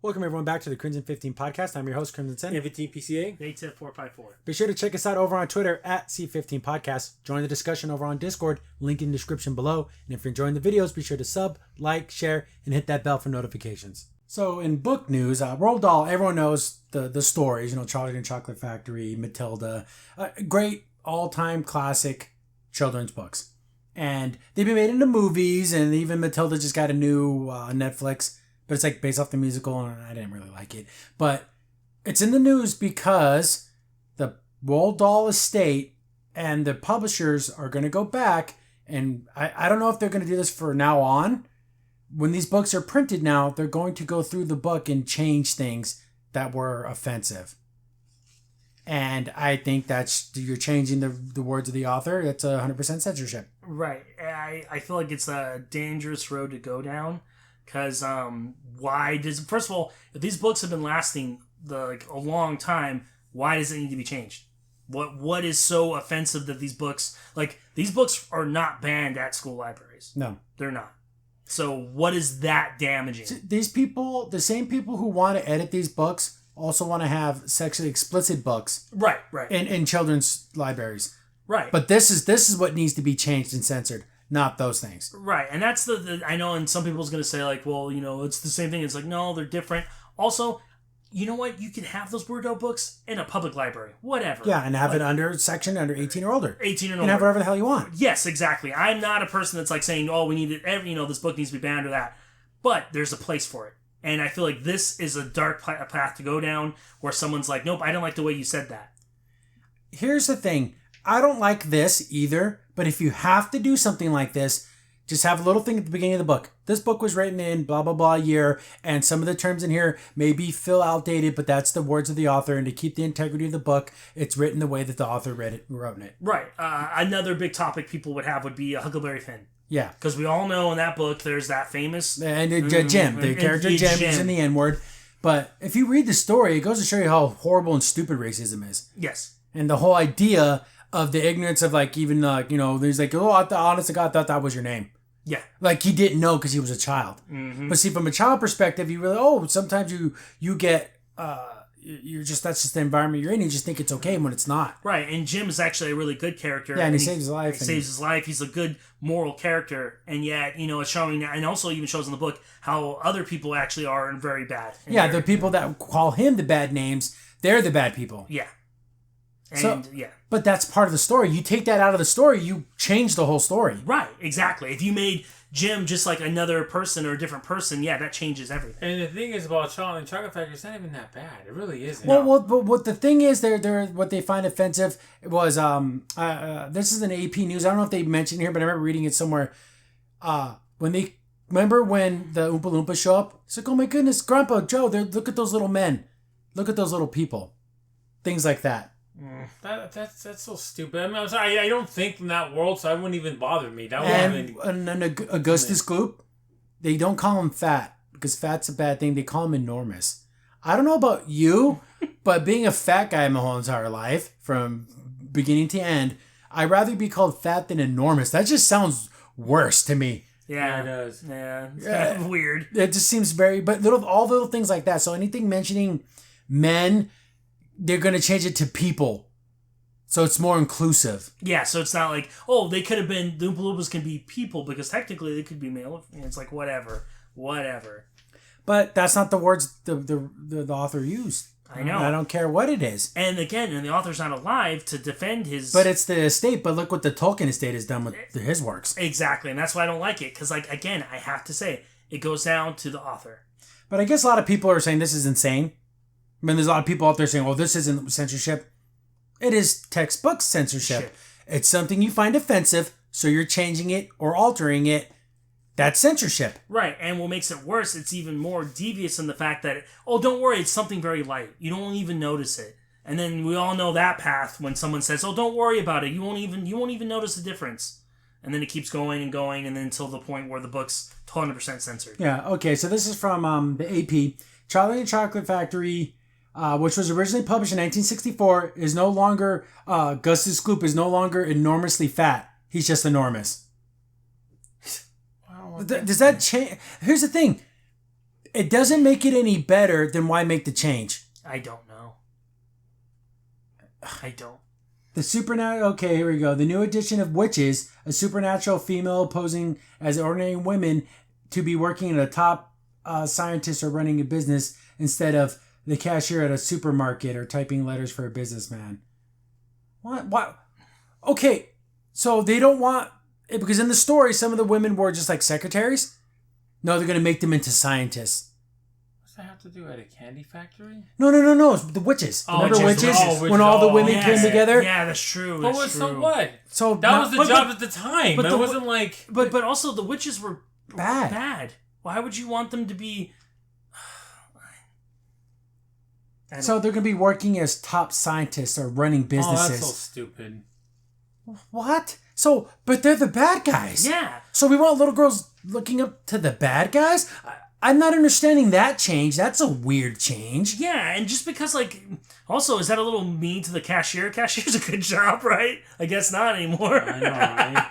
Welcome everyone back to the Crimson 15 podcast. I'm your host, Crimson Sen. 15 PCA. 810-454. Be sure to check us out over on Twitter at C15 Podcast. Join the discussion over on Discord, link in the description below. And if you're enjoying the videos, be sure to sub, like, share, and hit that bell for notifications. So in book news, Roald Dahl, everyone knows the stories, Charlie and the Chocolate Factory, Matilda, great all-time classic children's books. And they've been made into movies, and even Matilda just got a new Netflix. But it's like based off the musical, and I didn't really like it. But it's in the news because the Roald Dahl estate and the publishers are going to go back. And I don't know if they're going to do this for now on. When these books are printed now, they're going to go through the book and change things that were offensive. And I think you're changing the words of the author. That's 100% censorship. Right. I feel like it's a dangerous road to go down. Because first of all, if these books have been lasting a long time, why does it need to be changed? What is so offensive that these books are not banned at school libraries? No, they're not. So what is that damaging? These people, the same people who want to edit these books, also want to have sexually explicit books. Right. In children's libraries. Right. But this is what needs to be changed and censored. Not those things. Right. And that's I know, and some people's going to say, it's the same thing. It's like, no, they're different. Also, you know what? You can have those weirdo books in a public library. Whatever. Yeah, and have it under 18 or older. 18 and older. And have whatever the hell you want. Yes, exactly. I'm not a person that's saying, we need it, this book needs to be banned or that. But there's a place for it. And I feel like this is a dark path to go down where someone's like, nope, I don't like the way you said that. Here's the thing. I don't like this either, but if you have to do something like this, just have a little thing at the beginning of the book. This book was written in blah, blah, blah year, and some of the terms in here maybe feel outdated, but that's the words of the author, and to keep the integrity of the book, it's written the way that the author wrote it. Right. Another big topic people would have would be Huckleberry Finn. Yeah. Because we all know in that book, there's that famous... And Jim, the character Jim is in the N-word. But if you read the story, it goes to show you how horrible and stupid racism is. Yes. And the whole idea of the ignorance of there's honest to God, thought that was your name. Yeah. He didn't know because he was a child. Mm-hmm. But see, from a child perspective, you really, sometimes you get, that's just the environment you're in. You just think it's okay when it's not. Right. And Jim is actually a really good character. Yeah, and he saves his life. Saves his life. He's a good moral character. And yet, it's showing, and also even shows in the book how other people actually are very bad. Yeah, the people that call him the bad names, they're the bad people. Yeah. And, yeah. But that's part of the story. You take that out of the story, you change the whole story. Right, exactly. If you made Jim just like another person or a different person, yeah, that changes everything. And the thing is about Charlie and the Chocolate Factory, it's not even that bad. It really isn't. Well, but what the thing is, what they find offensive was this is an AP news. I don't know if they mentioned here, but I remember reading it somewhere. When the Oompa Loompas show up, it's like, oh my goodness, Grandpa Joe, look at those little men, look at those little people, things like that. That's so stupid. I mean, I'm sorry, I don't think from that world, so I wouldn't even bother me. And Augustus Gloop, they don't call him fat because fat's a bad thing. They call him enormous. I don't know about you, but being a fat guy my whole entire life, from beginning to end, I'd rather be called fat than enormous. That just sounds worse to me. Yeah, it does. Yeah, it's kind of weird. It just seems all little things like that. So anything mentioning men, they're going to change it to people. So it's more inclusive. Yeah, so it's not like, they could have been, the Oompa Loompas can be people because technically they could be male. It's like, whatever. But that's not the words the author used. I know. I don't care what it is. And again, the author's not alive to defend his... But it's the estate. But look what the Tolkien estate has done with his works. Exactly, and that's why I don't like it. Because, again, I have to say, it goes down to the author. But I guess a lot of people are saying this is insane. I mean, there's a lot of people out there saying, well, this isn't censorship. It is textbook censorship. Shit. It's something you find offensive, so you're changing it or altering it. That's censorship. Right, and what makes it worse, it's even more devious in the fact that, don't worry, it's something very light. You don't even notice it. And then we all know that path when someone says, don't worry about it. You won't even notice the difference. And then it keeps going, and then until the point where the book's 100% censored. Yeah, okay, so this is from the AP. Charlie and the Chocolate Factory, which was originally published in 1964, is no longer, Gus's Gloop is no longer enormously fat. He's just enormous. Does that change? Here's the thing. it doesn't make it any better, then why make the change? I don't know. I don't. The supernatural. Okay, here we go. The new addition of witches, a supernatural female posing as ordinary women to be working at a top scientist or running a business instead of the cashier at a supermarket or typing letters for a businessman. What? Okay, so they don't want... Because in the story, some of the women were just like secretaries. No, they're going to make them into scientists. What's that have to do at a candy factory? No. The witches. Oh, Remember witches? witches. When all the women came together? Yeah, that's true. But so what? So that was the job at the time. But it wasn't like... But also the witches were bad. Bad. Why would you want them to be... So they're going to be working as top scientists or running businesses. Oh, that's so stupid. What? So, but they're the bad guys. Yeah. So we want little girls looking up to the bad guys? I'm not understanding that change. That's a weird change. Yeah, and just because, like... Also, is that a little mean to the cashier? Cashier's a good job, right? I guess not anymore. I know, right?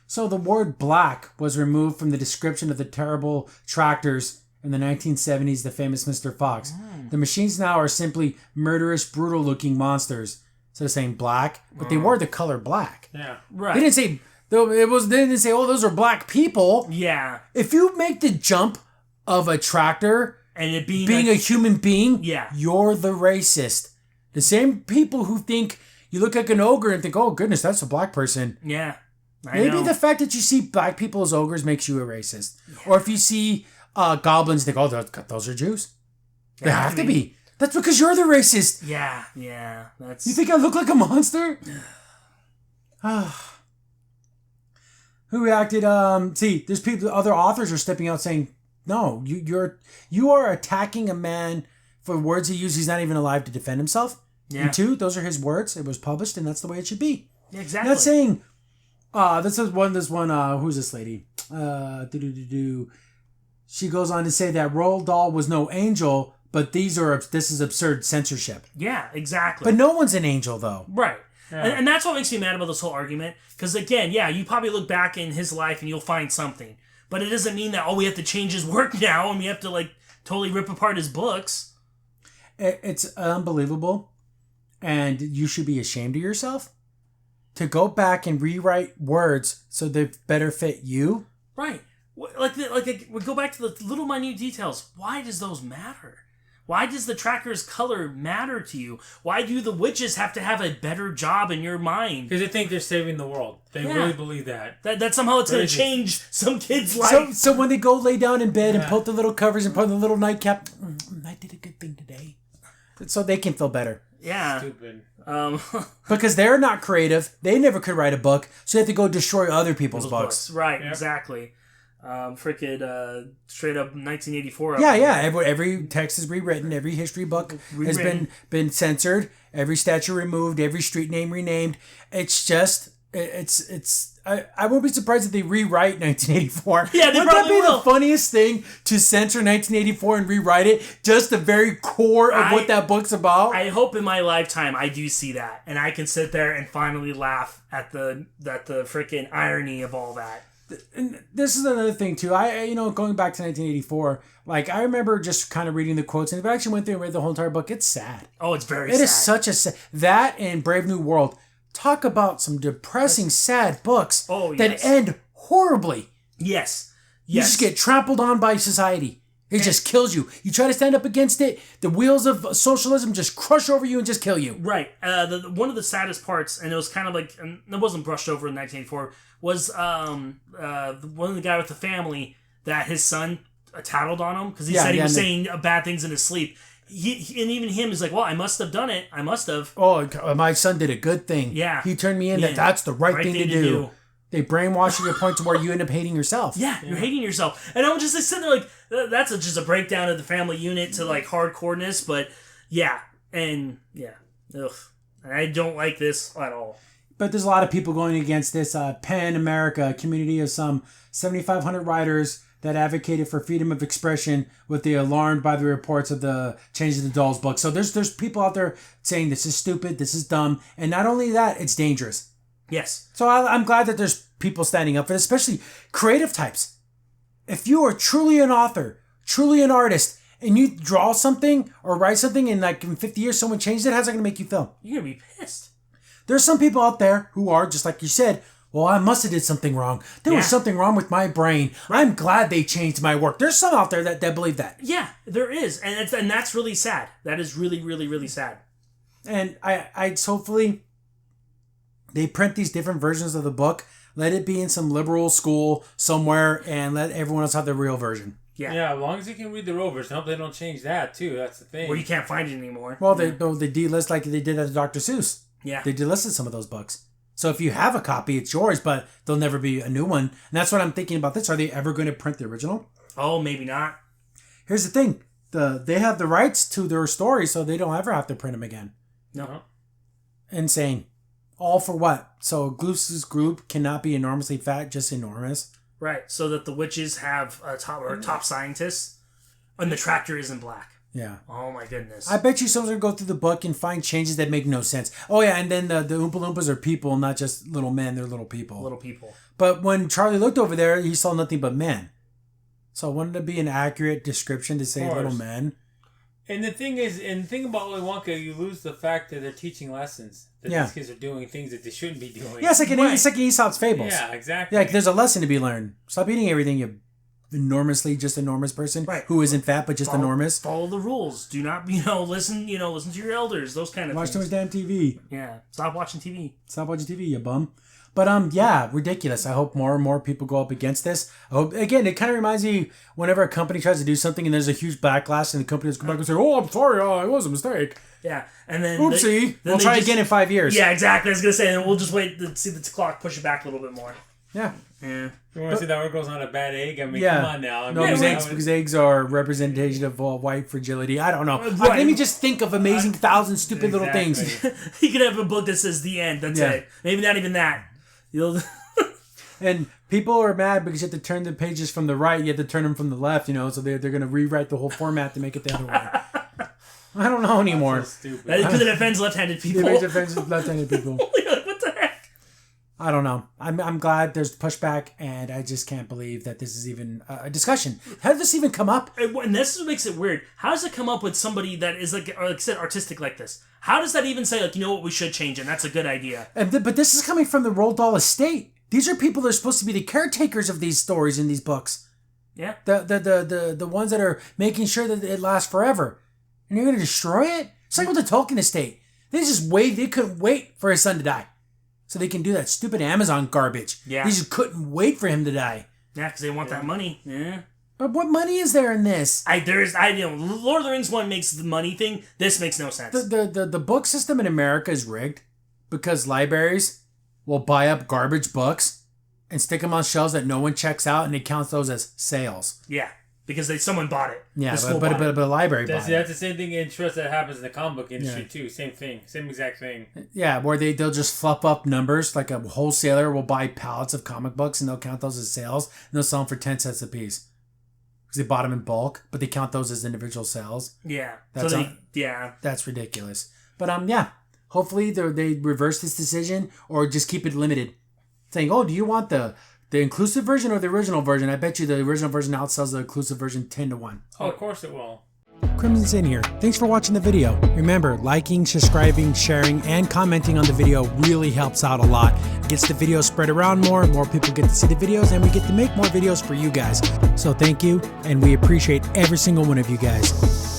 So the word black was removed from the description of the terrible tractors in the 1970s, the famous Mr. Fox. The machines now are simply murderous, brutal-looking monsters. So they're saying black, but they wore the color black. Yeah. Right. They didn't say, they didn't say, oh, those are black people. Yeah. If you make the jump of a tractor and it being like, a human being, yeah, you're the racist. The same people who think you look like an ogre and think, oh, goodness, that's a black person. Yeah. Maybe the fact that you see black people as ogres makes you a racist. Yeah. Or if you see goblins, think, oh, those are Jews. They have to be. That's because you're the racist. Yeah. That's. You think I look like a monster? Who reacted? See, there's people. Other authors are stepping out saying, "No, you are attacking a man for words he used. He's not even alive to defend himself." Yeah. And two, those are his words. It was published, and that's the way it should be. Yeah, exactly. Not saying. This one. Who's this lady? She goes on to say that Roald Dahl was no angel. But this is absurd censorship. Yeah, exactly. But no one's an angel, though. Right. Yeah. And that's what makes me mad about this whole argument. Because, again, yeah, you probably look back in his life and you'll find something. But it doesn't mean that, we have to change his work now and we have to, totally rip apart his books. It's unbelievable. And you should be ashamed of yourself to go back and rewrite words so they better fit you. Right. We go back to the little minute details. Why does those matter? Why does the tracker's color matter to you? Why do the witches have to have a better job in your mind? Because they think they're saving the world. They really believe that. That somehow it's going to change some kid's life. So when they go lay down in bed and put the little covers and put the little nightcap, I did a good thing today. So they can feel better. Yeah. Stupid. Because they're not creative. They never could write a book. So they have to go destroy other people's books. Right, exactly. Straight up 1984. Yeah. Every text is rewritten. Every history book has been censored. Every statue removed. Every street name renamed. It's just I won't be surprised if they rewrite 1984. Yeah, they Wouldn't probably that be will. the funniest thing to censor 1984 and rewrite it? Just the very core of what that book's about. I hope in my lifetime I do see that, and I can sit there and finally laugh at the freaking irony of all that. And this is another thing too. Going back to 1984, I remember just kind of reading the quotes, and if I actually went through and read the whole entire book, it's sad. Oh, it's very sad. It is such a sad. That and Brave New World. Talk about some depressing, sad books that end horribly. Yes. You just get trampled on by society. It just kills you. You try to stand up against it, the wheels of socialism just crush over you and just kill you. Right. One of the saddest parts, and it was kind of and it wasn't brushed over in 1984, was one of the guy with the family that his son tattled on him because he said he was saying bad things in his sleep. And even him is like, well, I must have done it. I must have. Oh, my son did a good thing. Yeah. He turned me in that's the right thing to do. They brainwash you to the point to where you end up hating yourself. Yeah, you're hating yourself. And I'm just sitting there that's just a breakdown of the family unit to hardcoreness. But ugh. I don't like this at all. But there's a lot of people going against this. PEN America, a community of some 7,500 writers that advocated for freedom of expression, with the alarmed by the reports of the changes to Dahl's book. So there's people out there saying this is stupid, this is dumb, and not only that, it's dangerous. Yes. So I'm glad that there's people standing up for this, especially creative types. if you are truly an author, truly an artist, and you draw something or write something and like in 50 years someone changed it, how's that going to make you feel? You're going to be pissed. There's some people out there who are, just like you said, well, I must have did something wrong. There was something wrong with my brain. I'm glad they changed my work. There's some out there that believe that. Yeah, there is. And that's really sad. That is really, really, really sad. And I hopefully they print these different versions of the book. Let it be in some liberal school somewhere and let everyone else have the real version. Yeah, as long as you can read the real version. I hope they don't change that, too. That's the thing. Well, you can't find it anymore. Well, they delist like they did at Dr. Seuss. Yeah. They delisted some of those books. So if you have a copy, it's yours, but there'll never be a new one. And that's what I'm thinking about this. Are they ever going to print the original? Oh, maybe not. Here's the thing. They have the rights to their story, so they don't ever have to print them again. No. Insane. All for what? So Gloose's group cannot be enormously fat, just enormous? Right, so that the witches have a top scientist, and the tractor isn't black. Yeah. Oh my goodness. I bet you someone's going to go through the book and find changes that make no sense. Oh yeah, and then the Oompa Loompas are people, not just little men, they're little people. Little people. But when Charlie looked over there, he saw nothing but men. So I wanted to be an accurate description to say little men. And the thing is, and the thing about Willy Wonka, you lose the fact that they're teaching lessons. That these kids are doing things that they shouldn't be doing. Yeah, it's like Aesop's Fables. Yeah, exactly. Yeah, there's a lesson to be learned. Stop eating everything, you just enormous person who isn't fat but just enormous. Follow the rules. Do not, listen to your elders. Those kind of Watch things. too much damn TV. Yeah, stop watching TV. Stop watching TV, you bum. But yeah, ridiculous. I hope more and more people go up against this. I hope, again, it kind of reminds me whenever a company tries to do something and there's a huge backlash and the company has come back and say, "Oh, I'm sorry, it was a mistake." Yeah, and then oopsie, we'll try again in 5 years. Yeah, exactly. I was gonna say, and we'll just wait to see the clock push it back a little bit more. Yeah. Yeah. You want to see that one goes on a bad egg? I mean, come on now. Because eggs are representation of white fragility. I don't know. Let me just think of amazing thousand stupid little things. You could have a book that says the end. That's it. Maybe not even that. And people are mad because you have to turn the pages from the right. You have to turn them from the left, so they're going to rewrite the whole format to make it the other way. I don't know anymore. That's so stupid. Because it offends left-handed people. It offends left-handed people. What the heck? I don't know. I'm glad there's pushback, and I just can't believe that this is even a discussion. How did this even come up? And this is what makes it weird. How does it come up with somebody that is like I said, artistic like this? How does that even say, you know what, we should change it? That's a good idea. But this is coming from the Roald Dahl estate. These are people that are supposed to be the caretakers of these stories in these books. Yeah. The ones that are making sure that it lasts forever. And you're going to destroy it? It's like with the Tolkien estate. They couldn't wait for his son to die. So they can do that stupid Amazon garbage. Yeah. They just couldn't wait for him to die. Yeah, because they want that money. Yeah. But what money is there in this? Lord of the Rings one makes the money thing. This makes no sense. The book system in America is rigged because libraries will buy up garbage books and stick them on shelves that no one checks out, and they count those as sales. Yeah, because someone bought it. Yeah, but a library bought it. That's the same thing in trust that happens in the comic book industry too. Same thing, same exact thing. Yeah, where they'll just fluff up numbers. Like a wholesaler will buy pallets of comic books and they'll count those as sales, and they'll sell them for 10 cents a piece because they bought them in bulk, but they count those as individual sales. Yeah, that's ridiculous. But yeah. Hopefully they reverse this decision or just keep it limited. Saying, oh, do you want the inclusive version or the original version? I bet you the original version outsells the inclusive version 10-1. Oh, of course it will. Crimson Sin here. Thanks for watching the video. Remember, liking, subscribing, sharing, and commenting on the video really helps out a lot. It gets the video spread around more people get to see the videos, and we get to make more videos for you guys. So thank you, and we appreciate every single one of you guys.